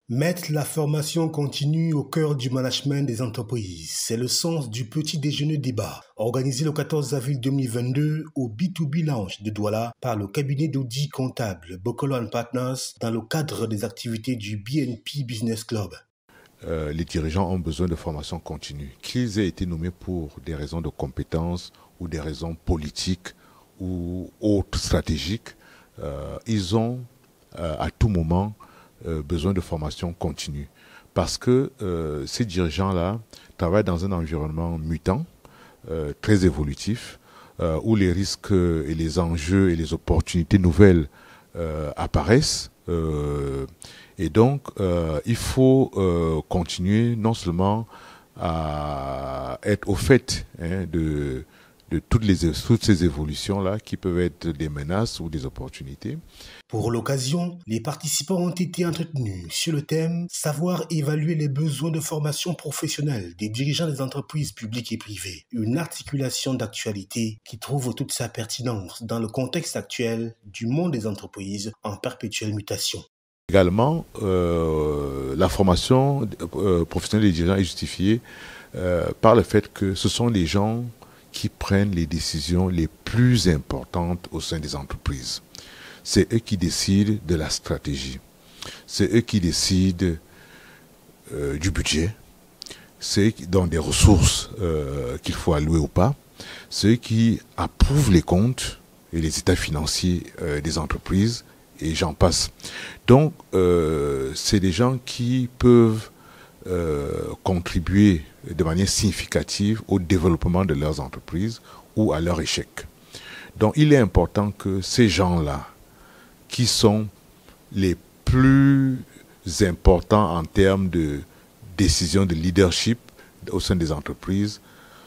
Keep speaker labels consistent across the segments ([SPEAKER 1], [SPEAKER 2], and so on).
[SPEAKER 1] Mettre la formation continue au cœur du management des entreprises, c'est le sens du petit déjeuner débat, organisé le 14 avril 2022 au B2B Lounge de Douala par le cabinet d'audit comptable Bokolo & Partners dans le cadre des activités du BNP Business Club.
[SPEAKER 2] Les dirigeants ont besoin de formation continue. Qu'ils aient été nommés pour des raisons de compétences ou des raisons politiques ou autres stratégiques, ils ont à tout moment besoin de formation continue. Parce que ces dirigeants-là travaillent dans un environnement mutant, très évolutif, où les risques et les enjeux et les opportunités nouvelles apparaissent. Et donc, il faut continuer non seulement à être au fait de toutes ces évolutions-là qui peuvent être des menaces ou des opportunités.
[SPEAKER 1] Pour l'occasion, les participants ont été entretenus sur le thème « Savoir évaluer les besoins de formation professionnelle des dirigeants des entreprises publiques et privées », une articulation d'actualité qui trouve toute sa pertinence dans le contexte actuel du monde des entreprises en perpétuelle mutation.
[SPEAKER 2] Également, la formation professionnelle des dirigeants est justifiée par le fait que ce sont les gens qui prennent les décisions les plus importantes au sein des entreprises. C'est eux qui décident de la stratégie. C'est eux qui décident du budget. C'est eux qui donnent des ressources qu'il faut allouer ou pas. C'est eux qui approuvent les comptes et les états financiers des entreprises, et j'en passe. Donc, c'est des gens qui peuvent contribuer de manière significative au développement de leurs entreprises ou à leur échec. Donc, il est important que ces gens-là, qui sont les plus importants en termes de décision de leadership au sein des entreprises,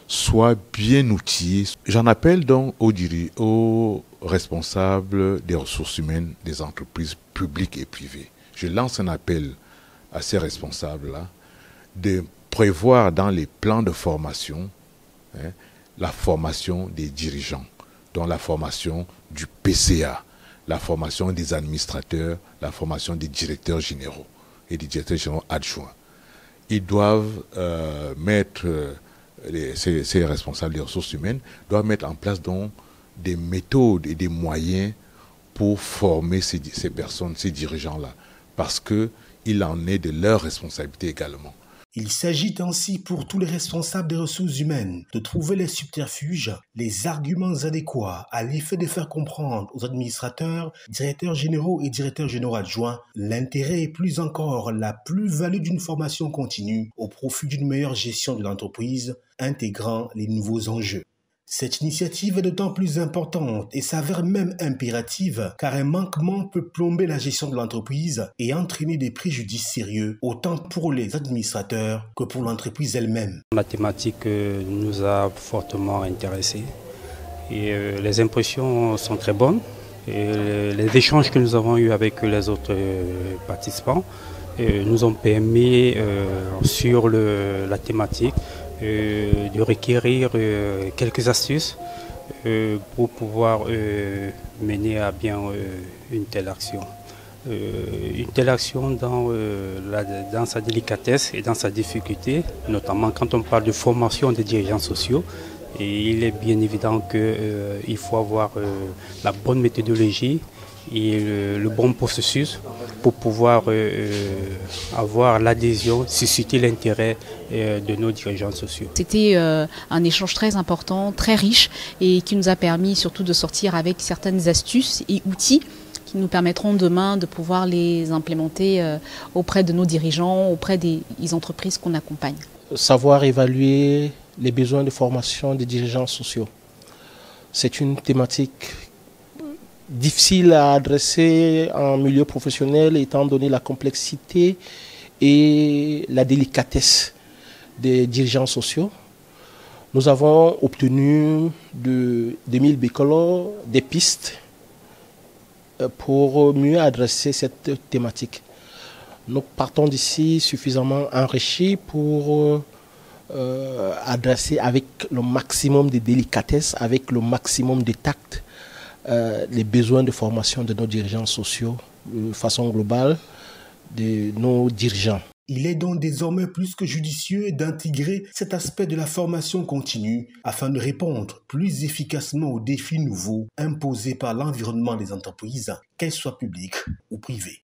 [SPEAKER 2] soient bien outillés. J'en appelle donc aux responsables des ressources humaines des entreprises publiques et privées. Je lance un appel à ces responsables-là de prévoir dans les plans de formation la formation des dirigeants, dont la formation du PCA, la formation des administrateurs, la formation des directeurs généraux et des directeurs généraux adjoints. Ils doivent ces responsables des ressources humaines doivent mettre en place donc des méthodes et des moyens pour former ces personnes, ces dirigeants-là, parce qu'il en est de leur responsabilité également.
[SPEAKER 1] Il s'agit ainsi pour tous les responsables des ressources humaines de trouver les subterfuges, les arguments adéquats à l'effet de faire comprendre aux administrateurs, directeurs généraux et directeurs généraux adjoints l'intérêt et plus encore la plus-value d'une formation continue au profit d'une meilleure gestion de l'entreprise, intégrant les nouveaux enjeux. Cette initiative est d'autant plus importante et s'avère même impérative car un manquement peut plomber la gestion de l'entreprise et entraîner des préjudices sérieux autant pour les administrateurs que pour l'entreprise elle-même.
[SPEAKER 3] La thématique nous a fortement intéressés et les impressions sont très bonnes. Et les échanges que nous avons eus avec les autres participants nous ont permis sur la thématique de requérir quelques astuces pour pouvoir mener à bien une telle action. Une telle action dans sa délicatesse et dans sa difficulté, notamment quand on parle de formation des dirigeants sociaux. Et il est bien évident qu'il faut avoir la bonne méthodologie et le bon processus pour pouvoir avoir l'adhésion, susciter l'intérêt de nos dirigeants sociaux.
[SPEAKER 4] C'était un échange très important, très riche et qui nous a permis surtout de sortir avec certaines astuces et outils qui nous permettront demain de pouvoir les implémenter auprès de nos dirigeants, auprès des entreprises qu'on accompagne.
[SPEAKER 5] Savoir évaluer les besoins de formation des dirigeants sociaux. C'est une thématique difficile à adresser en milieu professionnel étant donné la complexité et la délicatesse des dirigeants sociaux. Nous avons obtenu d'Émile Bokolo des pistes pour mieux adresser cette thématique. Nous partons d'ici suffisamment enrichis pour adresser avec le maximum de délicatesse, avec le maximum de tact, les besoins de formation de nos dirigeants sociaux de façon globale de nos dirigeants.
[SPEAKER 1] Il est donc désormais plus que judicieux d'intégrer cet aspect de la formation continue afin de répondre plus efficacement aux défis nouveaux imposés par l'environnement des entreprises, qu'elles soient publiques ou privées.